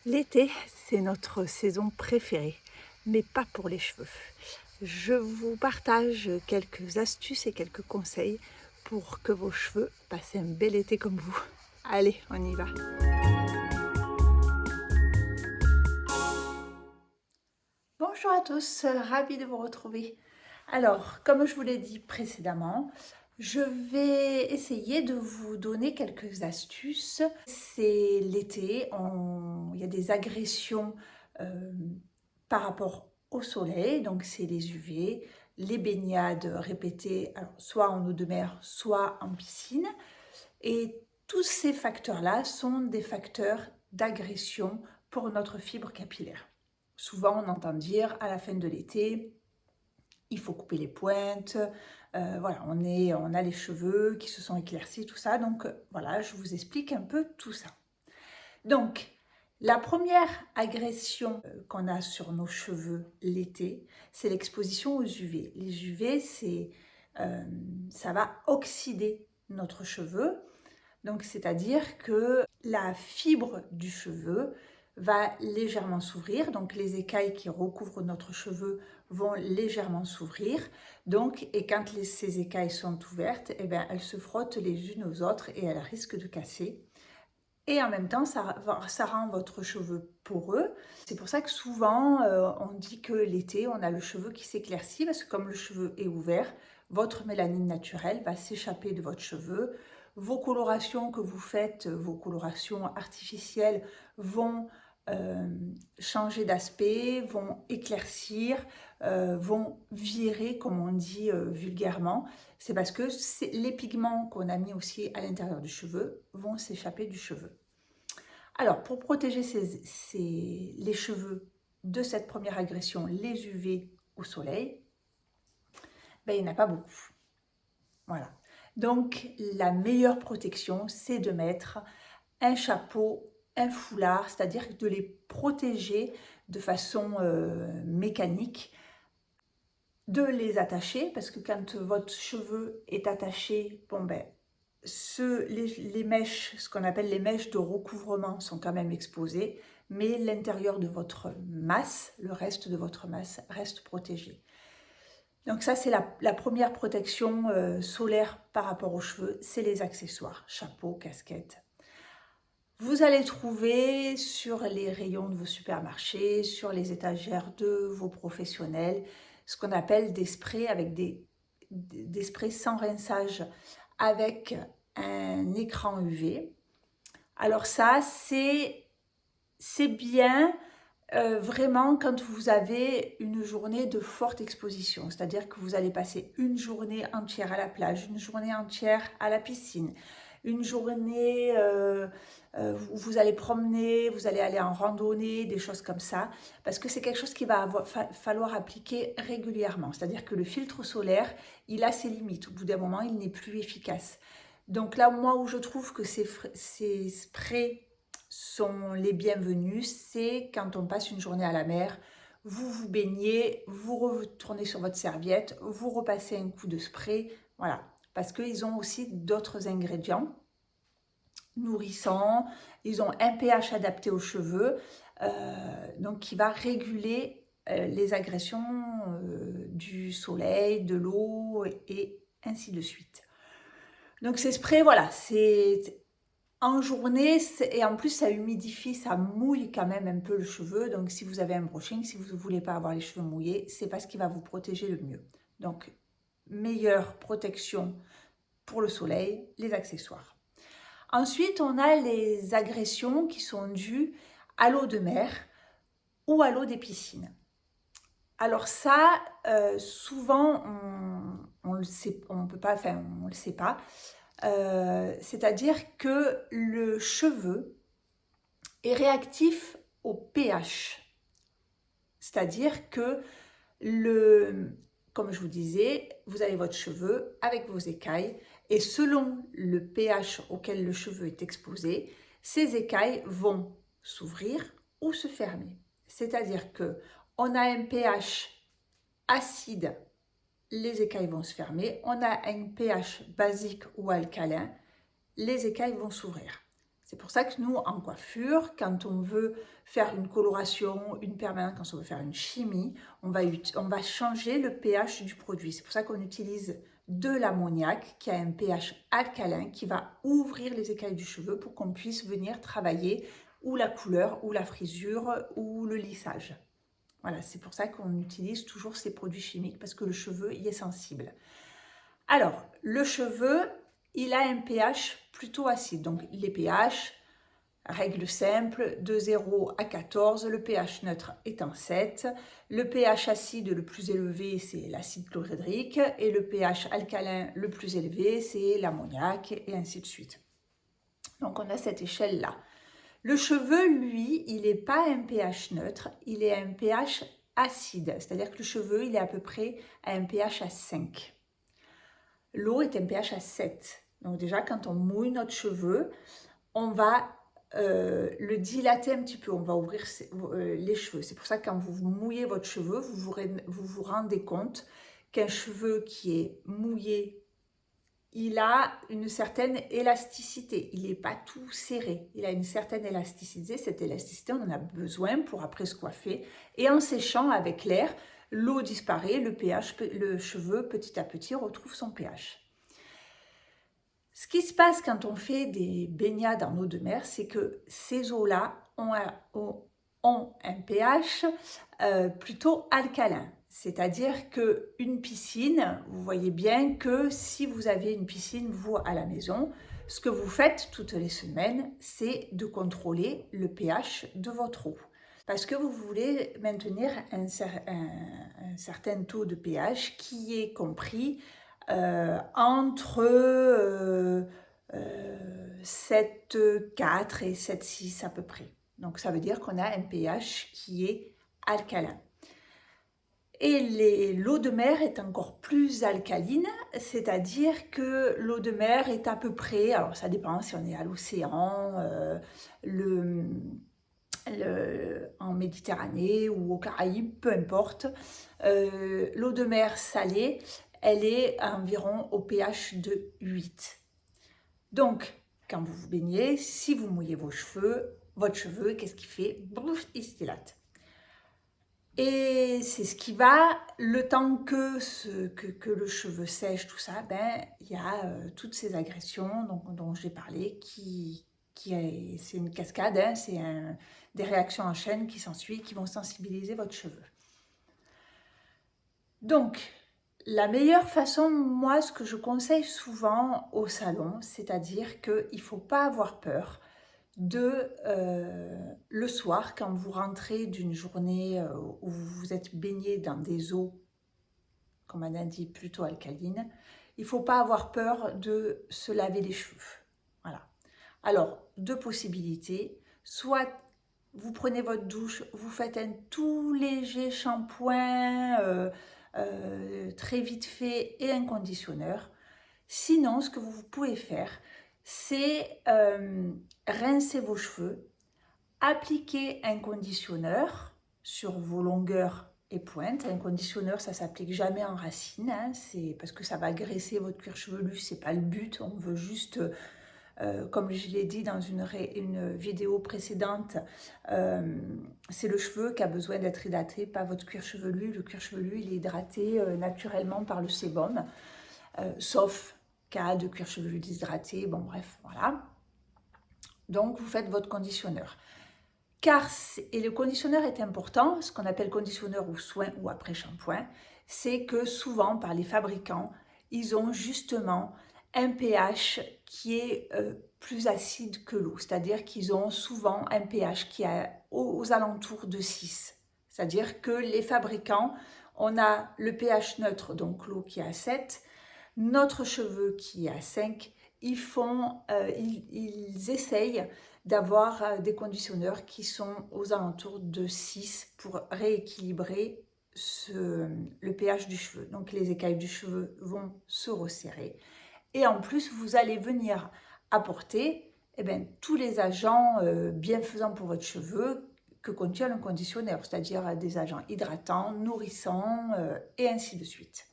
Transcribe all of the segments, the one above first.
L'été, c'est notre saison préférée, mais pas pour les cheveux. Je vous partage quelques astuces et quelques conseils pour que vos cheveux passent un bel été comme vous. Allez, on y va. Bonjour à tous, ravie de vous retrouver. Alors, comme je vous l'ai dit précédemment, je vais essayer de vous donner quelques astuces. C'est l'été, il y a des agressions euh, par rapport au soleil, donc c'est les UV, les baignades répétées, alors, soit en eau de mer, soit en piscine. Et tous ces facteurs-là sont des facteurs d'agression pour notre fibre capillaire. Souvent, on entend dire à la fin de l'été, il faut couper les pointes, voilà, on a les cheveux qui se sont éclaircis, tout ça. Donc voilà, je vous explique un peu tout ça. Donc, la première agression qu'on a sur nos cheveux l'été, c'est l'exposition aux UV. Les UV, ça va oxyder notre cheveu. Donc, c'est-à-dire que la fibre du cheveu va légèrement s'ouvrir. Donc, les écailles qui recouvrent notre cheveu vont légèrement s'ouvrir. Donc, et quand ces écailles sont ouvertes, eh bien, elles se frottent les unes aux autres et elles risquent de casser. Et en même temps, ça rend votre cheveu poreux. C'est pour ça que souvent, on dit que l'été, on a le cheveu qui s'éclaircit parce que comme le cheveu est ouvert, votre mélanine naturelle va s'échapper de votre cheveu. Vos colorations que vous faites, vos colorations artificielles vont changer d'aspect, vont éclaircir, vont virer, comme on dit vulgairement. C'est parce que les pigments qu'on a mis aussi à l'intérieur du cheveu vont s'échapper du cheveu. Alors, pour protéger les cheveux de cette première agression, les UV au soleil, ben, il n'y en a pas beaucoup. Voilà. Donc, la meilleure protection, c'est de mettre un chapeau, un foulard, c'est-à-dire de les protéger de façon mécanique, de les attacher, parce que quand votre cheveu est attaché, bon ben, les mèches, ce qu'on appelle les mèches de recouvrement sont quand même exposées, mais l'intérieur de votre masse, le reste de votre masse reste protégé. Donc ça, c'est la première protection solaire par rapport aux cheveux, c'est les accessoires, chapeau, casquette. Vous allez trouver sur les rayons de vos supermarchés, sur les étagères de vos professionnels, ce qu'on appelle des sprays avec des sprays sans rinçage avec un écran UV. Alors ça, c'est bien vraiment quand vous avez une journée de forte exposition, c'est-à-dire que vous allez passer une journée entière à la plage, une journée entière à la piscine, une journée où vous allez promener, vous allez aller en randonnée, des choses comme ça, parce que c'est quelque chose qui va falloir appliquer régulièrement, c'est-à-dire que le filtre solaire, il a ses limites, au bout d'un moment, il n'est plus efficace. Donc là, moi, où je trouve que ces sprays sont les bienvenus, c'est quand on passe une journée à la mer, vous vous baignez, vous retournez sur votre serviette, vous repassez un coup de spray, voilà, parce qu'ils ont aussi d'autres ingrédients nourrissants, ils ont un pH adapté aux cheveux, donc qui va réguler les agressions du soleil, de l'eau et ainsi de suite. Donc ces sprays, voilà, c'est en journée, et en plus ça humidifie, ça mouille quand même un peu le cheveu. Donc si vous avez un brushing, si vous ne voulez pas avoir les cheveux mouillés, c'est pas ce qui va vous protéger le mieux. Donc meilleure protection pour le soleil, les accessoires. Ensuite, on a les agressions qui sont dues à l'eau de mer ou à l'eau des piscines. Alors ça, souvent, on le sait, on peut pas, enfin, on le sait pas. C'est-à-dire que le cheveu est réactif au pH. C'est-à-dire que, comme je vous disais, vous avez votre cheveu avec vos écailles et selon le pH auquel le cheveu est exposé, ces écailles vont s'ouvrir ou se fermer. C'est-à-dire que on a un pH acide, les écailles vont se fermer. On a un pH basique ou alcalin, les écailles vont s'ouvrir. C'est pour ça que nous, en coiffure, quand on veut faire une coloration, une permanente, quand on veut faire une chimie, on va changer le pH du produit. C'est pour ça qu'on utilise de l'ammoniac qui a un pH alcalin qui va ouvrir les écailles du cheveu pour qu'on puisse venir travailler ou la couleur, ou la frisure, ou le lissage. Voilà, c'est pour ça qu'on utilise toujours ces produits chimiques parce que le cheveu y est sensible. Alors, le cheveu, il a un pH plutôt acide. Donc, les pH, règle simple, de 0 à 14, le pH neutre étant 7. Le pH acide le plus élevé, c'est l'acide chlorhydrique. Et le pH alcalin le plus élevé, c'est l'ammoniac, et ainsi de suite. Donc, on a cette échelle-là. Le cheveu, lui, il n'est pas un pH neutre, il est un pH acide. C'est-à-dire que le cheveu, il est à peu près à un pH à 5. L'eau est un pH à 7. Donc déjà, quand on mouille notre cheveu, on va le dilater un petit peu, on va ouvrir les cheveux. C'est pour ça que quand vous mouillez votre cheveu, vous vous rendez compte qu'un cheveu qui est mouillé, il a une certaine élasticité. Il n'est pas tout serré. Il a une certaine élasticité. Cette élasticité, on en a besoin pour après se coiffer. Et en séchant avec l'air, l'eau disparaît, le cheveu petit à petit retrouve son pH. Ce qui se passe quand on fait des baignades en eau de mer, c'est que ces eaux-là ont un pH plutôt alcalin. C'est-à-dire qu'une piscine, vous voyez bien que si vous avez une piscine, vous, à la maison, ce que vous faites toutes les semaines, c'est de contrôler le pH de votre eau. Parce que vous voulez maintenir un certain taux de pH qui est compris entre 7,4 et 7,6 à peu près. Donc ça veut dire qu'on a un pH qui est alcalin. Et l'eau de mer est encore plus alcaline, c'est-à-dire que l'eau de mer est à peu près, alors ça dépend si on est à l'océan, en Méditerranée ou aux Caraïbes, peu importe, l'eau de mer salée, elle est à environ au pH de 8. Donc, quand vous vous baignez, si vous mouillez votre cheveu, qu'est-ce qu'il fait? Bouf, il se dilate. Et c'est ce qui va, le temps que le cheveu sèche, tout ça, il y a toutes ces agressions dont j'ai parlé, c'est une cascade, hein, c'est des réactions en chaîne qui s'ensuivent, qui vont sensibiliser votre cheveu. Donc, la meilleure façon, moi, ce que je conseille souvent au salon, c'est-à-dire qu'il ne faut pas avoir peur le soir, quand vous rentrez d'une journée où vous vous êtes baigné dans des eaux, comme on a dit, plutôt alcalines, il ne faut pas avoir peur de se laver les cheveux. Voilà. Alors, deux possibilités. Soit vous prenez votre douche, vous faites un tout léger shampoing très vite fait et un conditionneur. Sinon, ce que vous pouvez faire, c'est rincer vos cheveux, appliquer un conditionneur sur vos longueurs et pointes. Un conditionneur, ça ne s'applique jamais en racine, hein, c'est parce que ça va graisser votre cuir chevelu, ce n'est pas le but. On veut juste, comme je l'ai dit dans une vidéo précédente, c'est le cheveu qui a besoin d'être hydraté, pas votre cuir chevelu. Le cuir chevelu, il est hydraté naturellement par le sébum, sauf cas de cuir chevelu déshydraté, bon bref, voilà. Donc vous faites votre conditionneur. Et le conditionneur est important, ce qu'on appelle conditionneur ou soin ou après-shampoing, c'est que souvent par les fabricants, ils ont justement un pH qui est plus acide que l'eau, c'est-à-dire qu'ils ont souvent un pH qui est aux alentours de 6. C'est-à-dire que les fabricants, on a le pH neutre, donc l'eau qui est à 7, notre cheveu qui est à 5, ils essayent d'avoir des conditionneurs qui sont aux alentours de 6 pour rééquilibrer le pH du cheveu. Donc les écailles du cheveu vont se resserrer. Et en plus, vous allez venir apporter tous les agents bienfaisants pour votre cheveu que contient le conditionneur, c'est-à-dire des agents hydratants, nourrissants et ainsi de suite.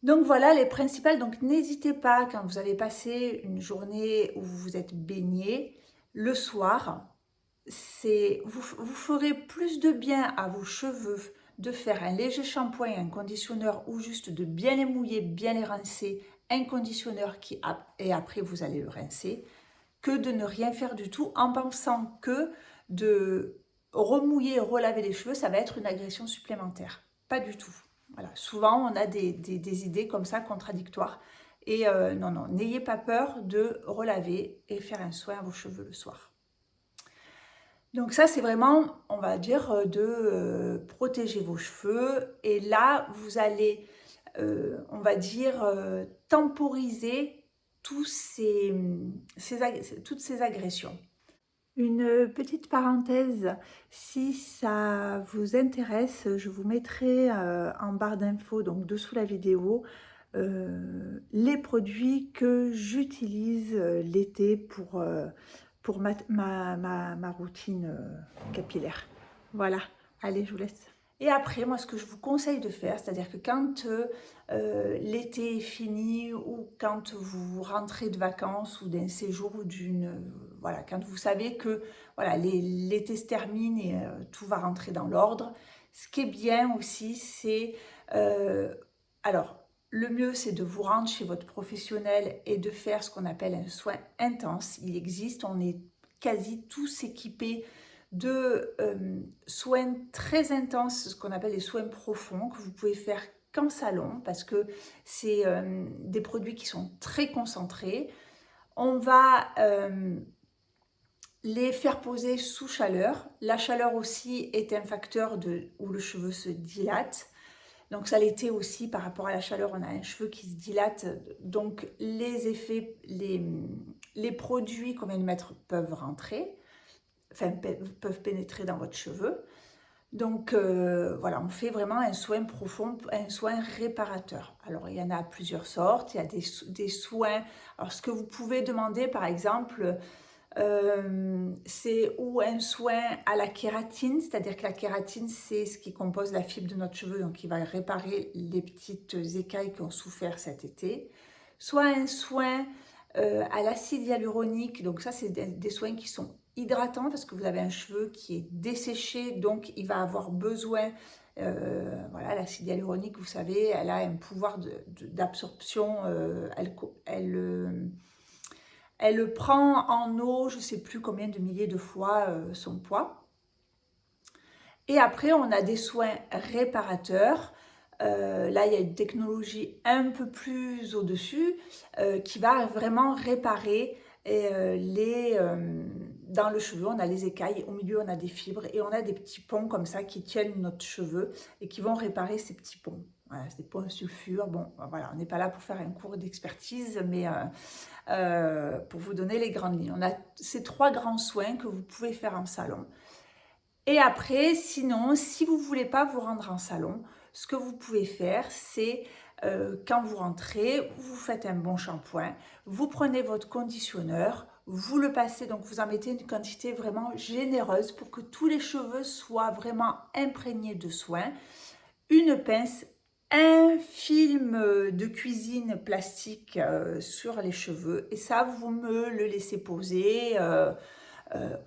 Donc voilà les principales. Donc n'hésitez pas quand vous avez passé une journée où vous vous êtes baigné, le soir, vous ferez plus de bien à vos cheveux de faire un léger shampoing, un conditionneur ou juste de bien les mouiller, bien les rincer, un conditionneur et après vous allez le rincer, que de ne rien faire du tout en pensant que de remouiller et relaver les cheveux, ça va être une agression supplémentaire. Pas du tout. Voilà. Souvent, on a des idées comme ça contradictoires. Et non, non, n'ayez pas peur de relaver et faire un soin à vos cheveux le soir. Donc ça, c'est vraiment, on va dire, de protéger vos cheveux. Et là, vous allez, on va dire, temporiser toutes ces agressions. Une petite parenthèse, si ça vous intéresse, je vous mettrai en barre d'infos, donc dessous la vidéo, les produits que j'utilise l'été pour ma routine capillaire. Voilà, allez, je vous laisse. Et après, moi, ce que je vous conseille de faire, c'est-à-dire que quand l'été est fini ou quand vous rentrez de vacances ou d'un séjour ou voilà, quand vous savez que voilà, l'été se termine et tout va rentrer dans l'ordre, ce qui est bien aussi, c'est... alors, le mieux, c'est de vous rendre chez votre professionnel et de faire ce qu'on appelle un soin intense. Il existe, on est quasi tous équipés de soins très intenses, ce qu'on appelle les soins profonds, que vous pouvez faire qu'en salon, parce que c'est des produits qui sont très concentrés. On va les faire poser sous chaleur. La chaleur aussi est un facteur où le cheveu se dilate. Donc ça l'était aussi par rapport à la chaleur, on a un cheveu qui se dilate. Donc les effets, les produits qu'on vient de mettre peuvent rentrer, enfin peuvent pénétrer dans votre cheveu. Donc voilà, on fait vraiment un soin profond, un soin réparateur. Alors il y en a plusieurs sortes, il y a des soins. Alors ce que vous pouvez demander par exemple, c'est ou un soin à la kératine, c'est-à-dire que la kératine c'est ce qui compose la fibre de notre cheveu, donc qui va réparer les petites écailles qui ont souffert cet été. Soit un soin à l'acide hyaluronique, donc ça c'est des soins qui sont hydratants parce que vous avez un cheveu qui est desséché, donc il va avoir besoin, voilà, l'acide hyaluronique, vous savez, elle a un pouvoir d'absorption, elle prend en eau, je ne sais plus combien de milliers de fois son poids. Et après, on a des soins réparateurs. Là, il y a une technologie un peu plus au-dessus qui va vraiment réparer dans le cheveu. On a les écailles, au milieu, on a des fibres et on a des petits ponts comme ça qui tiennent notre cheveu et qui vont réparer ces petits ponts. Voilà, c'est des ponts à sulfure. Bon, voilà, on n'est pas là pour faire un cours d'expertise, mais pour vous donner les grandes lignes. On a ces 3 grands soins que vous pouvez faire en salon. Et après, sinon, si vous ne voulez pas vous rendre en salon, ce que vous pouvez faire, c'est quand vous rentrez, vous faites un bon shampoing, vous prenez votre conditionneur, vous le passez, donc vous en mettez une quantité vraiment généreuse pour que tous les cheveux soient vraiment imprégnés de soin. Une pince, un film de cuisine plastique sur les cheveux et ça, vous me le laissez poser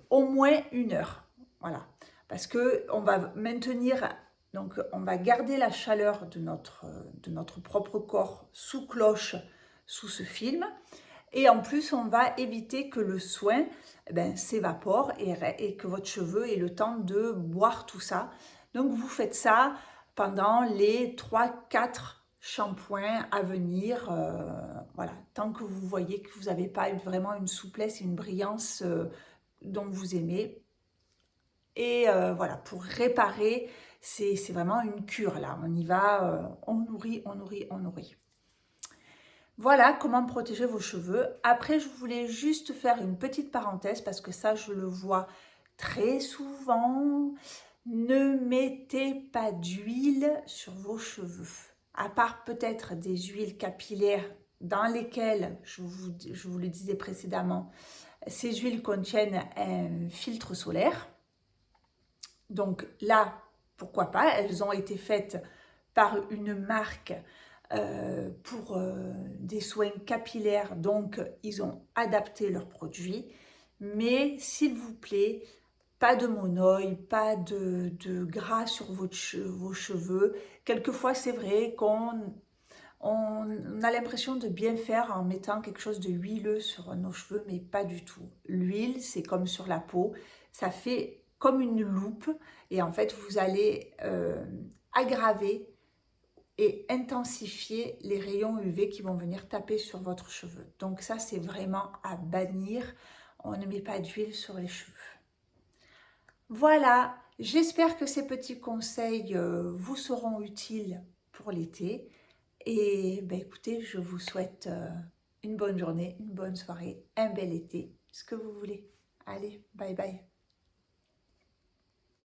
au moins 1 heure. Voilà. Parce qu'on va maintenir, donc on va garder la chaleur de notre propre corps sous cloche, sous ce film. Et en plus, on va éviter que le soin s'évapore et que votre cheveu ait le temps de boire tout ça. Donc vous faites ça pendant les 3-4 shampoings à venir. Voilà, tant que vous voyez que vous n'avez pas vraiment une souplesse et une brillance dont vous aimez. Et voilà, pour réparer, c'est vraiment une cure là. On y va, on nourrit, on nourrit, on nourrit. Voilà comment protéger vos cheveux. Après, je voulais juste faire une petite parenthèse parce que ça, je le vois très souvent. Ne mettez pas d'huile sur vos cheveux. À part peut-être des huiles capillaires dans lesquelles, je vous le disais précédemment, ces huiles contiennent un filtre solaire. Donc là, pourquoi pas, elles ont été faites par une marque pour des soins capillaires, donc ils ont adapté leurs produits. Mais s'il vous plaît, pas de monoï, pas de gras sur vos cheveux. Quelquefois, c'est vrai qu'on a l'impression de bien faire en mettant quelque chose de huileux sur nos cheveux, mais pas du tout. L'huile, c'est comme sur la peau, ça fait comme une loupe et en fait, vous allez aggraver et intensifier les rayons UV qui vont venir taper sur votre cheveu. Donc ça, c'est vraiment à bannir. On ne met pas d'huile sur les cheveux. Voilà, j'espère que ces petits conseils vous seront utiles pour l'été. Et ben, écoutez, je vous souhaite une bonne journée, une bonne soirée, un bel été, ce que vous voulez. Allez, bye bye.